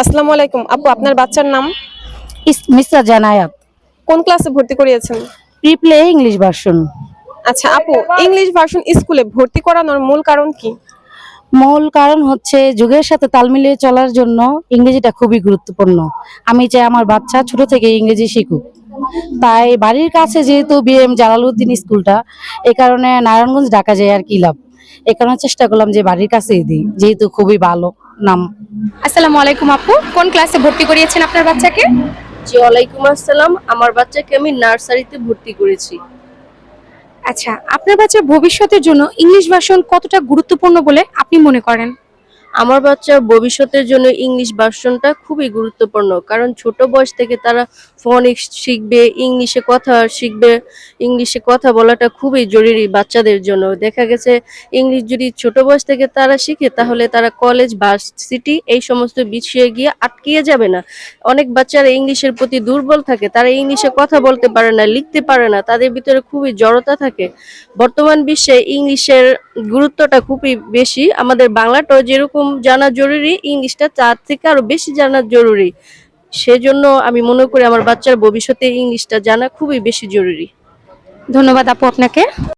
আসসালামু আলাইকুম আপু, আপনার বাচ্চার নাম? মিস্টার জানায়াত। কোন ক্লাসে ভর্তি করিয়েছেন? Pre play English version. আচ্ছা আপু, ইংলিশ ভার্সন স্কুলে ভর্তি করানোর মূল কারণ কি? মূল কারণ হচ্ছে যুগের সাথে তাল মিলিয়ে চলার জন্য ইংরেজিটা খুবই গুরুত্বপূর্ণ। আমি চাই আমার বাচ্চা ছোট থেকে ইংরেজি শিখুক। তাই বাড়ির কাছে যেহেতু বিএম জালালউদ্দিন স্কুলটা, এই কারণে নারায়ণগঞ্জ ঢাকা যায় আর কি লাভ। এই কারণে চেষ্টা করলাম যে বাড়ির কাছেই দিই, যেহেতু খুবই ভালো নাম। আসসালামু আলাইকুম আপু, কোন ক্লাসে ভর্তি করিয়েছেন আপনার বাচ্চাকে? জি, ওয়ালাইকুম আসসালাম। আমার বাচ্চাকে আমি নার্সারিতে ভর্তি করেছি। আচ্ছা, আপনার বাচ্চার ভবিষ্যতের জন্য ইংলিশ ভার্সন কতটা গুরুত্বপূর্ণ বলে আপনি মনে করেন? আমার বাচ্চার ভবিষ্যতের জন্য ইংলিশ ভার্সনটা খুবই গুরুত্বপূর্ণ, কারণ ছোট বয়স থেকে তারা ফোনিক্স শিখবে, ইংলিশে কথা শিখবে। ইংলিশে কথা বলাটা খুবই জরুরি বাচ্চাদের জন্য। দেখা গেছে ইংলিশ যদি ছোট বয়স থেকে তারা শিখে, তাহলে তারা কলেজ ভার্সিটি এই সমস্ত বিষয়ে গিয়ে আটকিয়ে যাবে না। অনেক বাচ্চারা ইংলিশের প্রতি দুর্বল থাকে, তারা ইংলিশে কথা বলতে পারে না, লিখতে পারে না, তাদের ভিতরে খুবই জড়তা থাকে। বর্তমান বিশ্বে ইংলিশের গুরুত্বটা খুবই বেশি। আমাদের বাংলাটাও যেরকম জানা জরুরি, ইংলিশটা তার থেকে আরো বেশি জানা জরুরি। সেজন্য আমি মনে করি আমার বাচ্চার ভবিষ্যতে ইংলিশটা জানা খুবই বেশি জরুরি। ধন্যবাদ আপু আপনাকে।